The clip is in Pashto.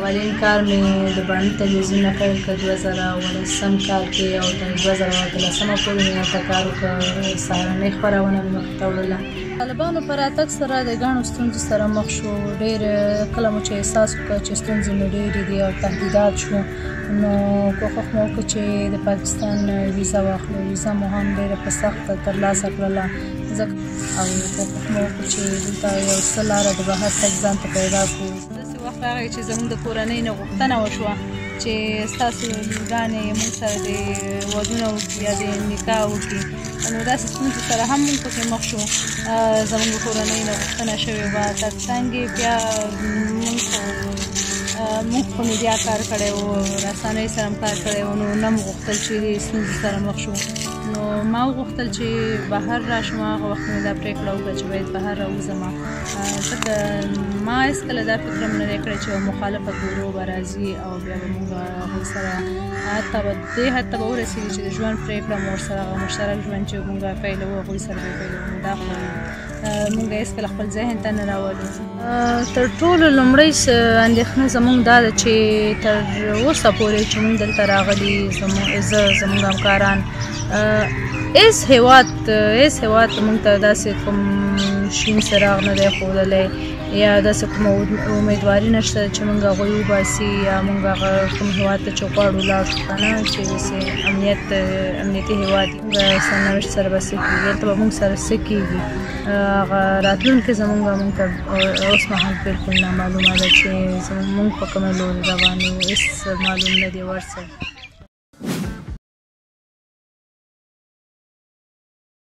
اولین کار مې د بڼ تلویزیون نه پیل کړ 2018 کال کې او تر 2013 پورې مې هلته کار وکړ. سهارنۍ خپرونه مې مخې ته وړله. طالبانو په راتګ سره د ګڼو ستونزو سره مخ شو. ډېر کله مو چې احساس وکړ چې ستونزې مو ډېرې دي او تهدیدات شو، نو کوښښ مو وکړ چې د پاکستان ویزه واخلو. ویزه مو هم ډېره په سخته ترلاسه کړله او کوښښ مو وکړ چې دلته یو څه لاره د بهر تګ ځان ته پیدا کړو. داسې وخت راغی چې زموږ د کورنۍ نه غوښتنه وشوه چې ستاسو لورګانې موږ سره د ودونه وکړي یا د نکاح وکړي. نو داسې ستونزو سره هم موږ پکې مخ شو. زموږ کورنۍ نه غوښتنه شوې وه. تر څنګ بیا موږ په میډیا کار کړی و، رسنیو سره هم کار کړی و، نو نه مو غوښتل چې د ستونزو سره مخ شو. نو ما وغوښتل چې بهر راشم. هغه وخت مې دا پرېکړه وکړه چې باید بهر راوځم، ځکه ما هېڅکله دا فکر هم نه دی کړی چې یو مخالفه ګروه به راځي او بیا به موږ هغوی سره حتی به دې حد ته به ورسېږي چې د ژوند پرېکړه مو ورسره هغه مشترک ژوند چې موږ پیلوو هغوی سره به پیلوو. نو دا خو موږ هېڅکله خپل ذهن ته نه راولو. تر ټولو لومړۍ اندېښنه زموږ دا ده چې تر اوسه پورې چې موږ دلته راغلي، زموږ همکاران، هېڅ هېواد موږ ته داسې کوم شین څراغ نه دی ښودلی یا داسې کومه امیدواري نشته چې موږ هغوی وباسي یا موږ هغه کوم هېواد ته چې غواړو لاړ شو که نه، چې داسې امنیتي هېواد موږ سرنوشت سره به څه کېږي، هلته به موږ سره څه کېږي. هغه راتلونکې زموږ ته اوس مهال بلکل نامعلومه ده چې موږ په کومه لورې روان یو، هېڅ معلوم نه دی ورڅه.